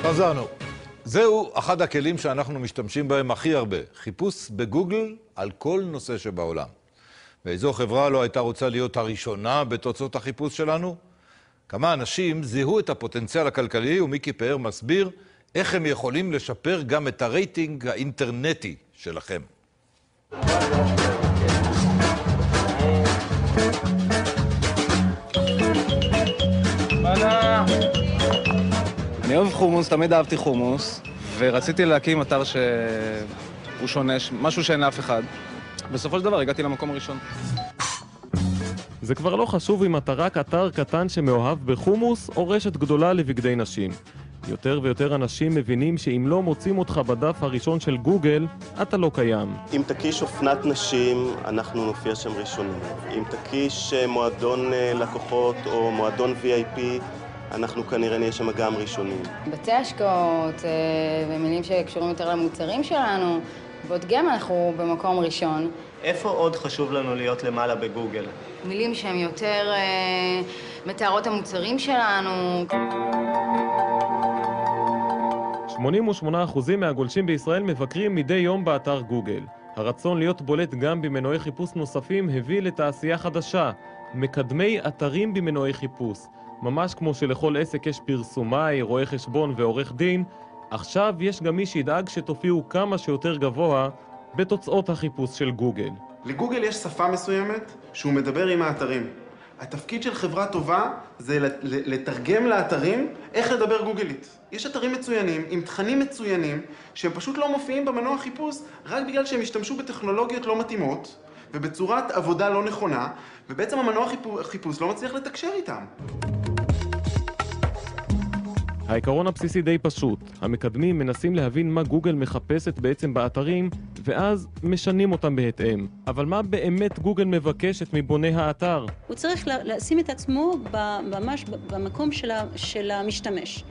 חזרנו. זהו אחד הכלים שאנחנו משתמשים בהם הכי הרבה. חיפוש בגוגל על כל נושא שבעולם. ואיזו חברה לא הייתה רוצה להיות הראשונה בתוצאות החיפוש שלנו? כמה אנשים זיהו את הפוטנציאל הכלכלי, ומיקי פאר מסביר איך הם יכולים לשפר גם את הרייטינג האינטרנטי שלכם. אני אוהב חומוס, תמיד אהבתי חומוס, ורציתי להקים אתר שהוא שונה, משהו שאין לאף אחד. בסופו של דבר הגעתי למקום הראשון. זה כבר לא חשוב אם אתה רק אתר קטן שמאוהב בחומוס או רשת גדולה לבגדי נשים. יותר ויותר אנשים מבינים שאם לא מוצאים אותך בדף הראשון של גוגל, אתה לא קיים. אם תקיש אופנת נשים, אנחנו נופיע שם ראשונים. אם תקיש מועדון לקוחות או מועדון VIP, אנחנו כנראה נהיה שם גם ראשונים. בתי השקעות ומילים שקשורים יותר למוצרים שלנו, ועוד גם אנחנו במקום ראשון. איפה עוד חשוב לנו להיות למעלה בגוגל? מילים שהן יותר מתארות המוצרים שלנו. 88% מהגולשים בישראל מבקרים מדי יום באתר גוגל. הרצון להיות בולט גם במנועי חיפוש נוספים הביא לתעשייה חדשה, מקדמי אתרים במנועי חיפוש. ממש כמו שלכל עסק יש פרסומאי, רואה חשבון ועורך דין, עכשיו יש גם מי שידאג שתופיעו כמה שיותר גבוה בתוצאות החיפוש של גוגל. לגוגל יש שפה מסוימת שהוא מדבר עם האתרים. התפקיד של חברה טובה זה לתרגם לאתרים איך לדבר גוגלית. יש אתרים מצוינים, עם תכנים מצוינים, שהם פשוט לא מופיעים במנוע חיפוש, רק בגלל שהם השתמשו בטכנולוגיות לא מתאימות, ובצורת עבודה לא נכונה, ובעצם המנוע חיפוש לא מצליח לתקשר איתם. העיקרון הבסיסי די פשוט. המקדמים מנסים להבין מה גוגל מחפשת בעצם באתרים, ואז משנים אותם בהתאם. אבל מה באמת גוגל מבקשת מבוני האתר? הוא צריך לשים את עצמו ממש במקום של המשתמש.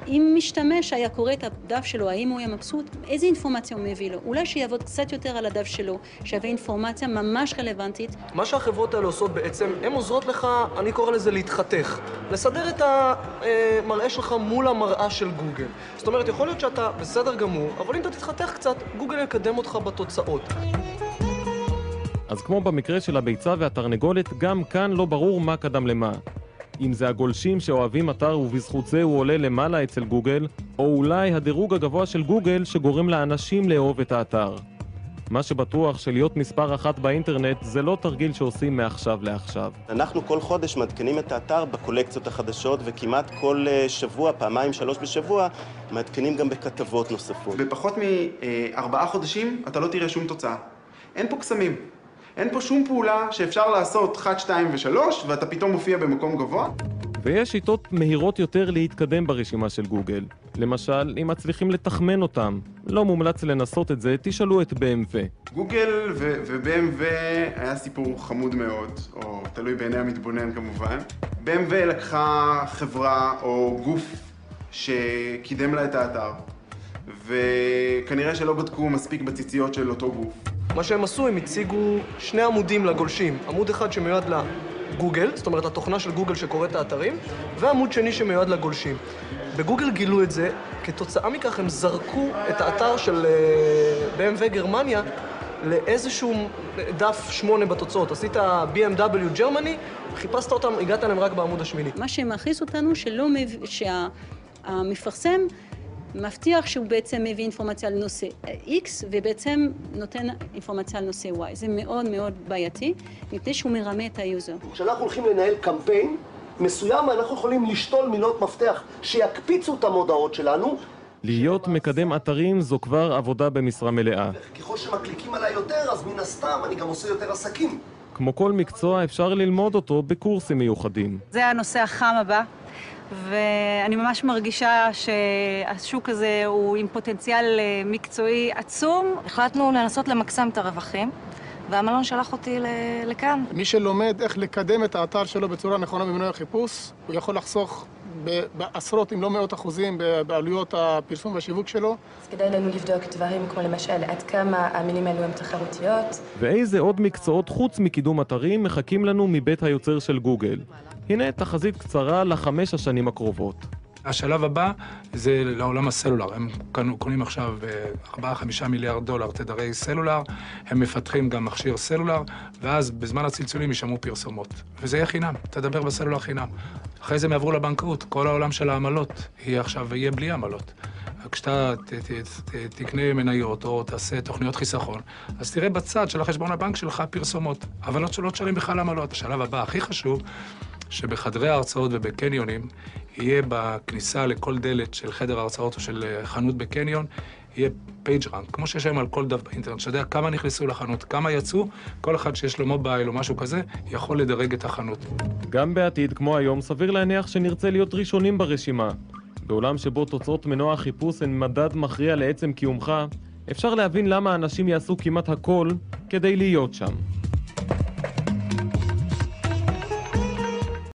אם משתמש היה קורא את הדף שלו, האם הוא היה מבסוט, איזה אינפורמציה הוא מביא לו? אולי שיעבוד קצת יותר על הדף שלו, שווה אינפורמציה ממש רלוונטית. מה שהחברות האלה עושות בעצם, הן עוזרות לך, אני קורא לזה להתחתך. לסדר את המראה שלך מול המראה של גוגל. זאת אומרת, יכול להיות שאתה בסדר גמור, אבל אם אתה תתחתך קצת, גוגל יקדם אותך בתוצאות. אז כמו במקרה של הביצה והתרנגולת, גם כאן לא ברור מה קדם למה. אם זה הגולשים שאוהבים אתר ובזכות זה הוא עולה למעלה אצל גוגל, או אולי הדירוג הגבוה של גוגל שגורם לאנשים לאהוב את האתר. מה שבטוח שלהיות מספר אחת באינטרנט זה לא תרגיל שעושים מעכשיו לעכשיו. אנחנו כל חודש מעדכנים את האתר בקולקציות החדשות, וכמעט כל שבוע, פעמיים, 3 בשבוע, מעדכנים גם בכתבות נוספות. בפחות מ4 חודשים אתה לא תראה שום תוצאה. אין פה קסמים. אין פה שום פעולה שאפשר לעשות 1, 2 ו3, ואתה פתאום מופיע במקום גבוה. ויש שיטות מהירות יותר להתקדם ברשימה של גוגל. למשל, אם מצליחים לתחמן אותם. לא מומלץ לנסות את זה, תשאלו את BMW. גוגל ו-BMW היה סיפור חמוד מאוד, או תלוי בעיני המתבונן כמובן. BMW לקחה חברה או גוף שקידם לה את האתר, וכנראה שלא בדקו מספיק בציציות של אותו גוף. מה שהם עשו, הם הציגו 2 עמודים לגולשים. עמוד אחד שמיועד לגוגל, זאת אומרת התוכנה של גוגל שקורא את האתרים, ועמוד שני שמיועד לגולשים. בגוגל גילו את זה, כתוצאה מכך הם זרקו את האתר של BMW גרמניה לאיזשהו דף 8 בתוצאות. עשית BMW גרמני, חיפשת אותם, הגעת להם רק בעמוד השמיני. מה שמכניס אותנו שהמפרסם מבטיח שהוא בעצם מביא אינפורמציה על נושא X ובעצם נותן אינפורמציה על נושא Y. זה מאוד מאוד בעייתי, מפני שהוא מרמה את היוזר. כשאנחנו הולכים לנהל קמפיין מסוים, אנחנו יכולים לשתול מילות מפתח שיקפיצו את המודעות שלנו. להיות מקדם אתרים זו כבר עבודה במשרה מלאה. ככל שמקליקים עליי יותר, אז מן הסתם אני גם עושה יותר עסקים. כמו כל מקצוע אפשר ללמוד אותו בקורסים מיוחדים. זה הנושא החם הבא. ואני ממש מרגישה שהשוק הזה הוא עם פוטנציאל מקצועי עצום. החלטנו לנסות למקסם את הרווחים, והמלון שלח אותי לכאן. מי שלומד איך לקדם את האתר שלו בצורה נכונה במנועי החיפוש, הוא יכול לחסוך בעשרות אם לא מאות אחוזים בעלויות הפרסום והשיווק שלו. אז כדאי לנו לבדוק דברים כמו למשל עד כמה המילים האלו הן תחרותיות. ואיזה עוד מקצועות חוץ מקידום אתרים מחכים לנו מבית היוצר של גוגל. הנה תחזית קצרה ל5 השנים הקרובות. השלב הבא זה לעולם הסלולר. הם קונים עכשיו 4-5 מיליארד דולר תדרי סלולר, הם מפתחים גם מכשיר סלולר, ואז בזמן הצלצולים יישמעו פרסומות. וזה יהיה חינם, תדבר בסלולר חינם. אחרי זה הם יעברו לבנקאות, כל העולם של העמלות יהיה בלי עמלות. כשאתה תקנה מניות או תעשה תוכניות חיסכון, אז תראה בצד של החשבון הבנק שלך פרסומות, אבל לא תשלם בכלל עמלות. השלב הבא הכי חשוב, שבחדרי ההרצאות ובקניונים, יהיה בכניסה לכל דלת של חדר ההרצאות או של חנות בקניון, יהיה פייג'רנק, כמו שיש היום על כל דף באינטרנט, שאתה יודע כמה נכנסו לחנות, כמה יצאו, כל אחד שיש לו מובייל או משהו כזה, יכול לדרג את החנות. גם בעתיד, כמו היום, סביר להניח שנרצה להיות ראשונים ברשימה. בעולם שבו תוצאות מנוע החיפוש הן מדד מכריע לעצם קיומך, אפשר להבין למה אנשים יעשו כמעט הכל כדי להיות שם.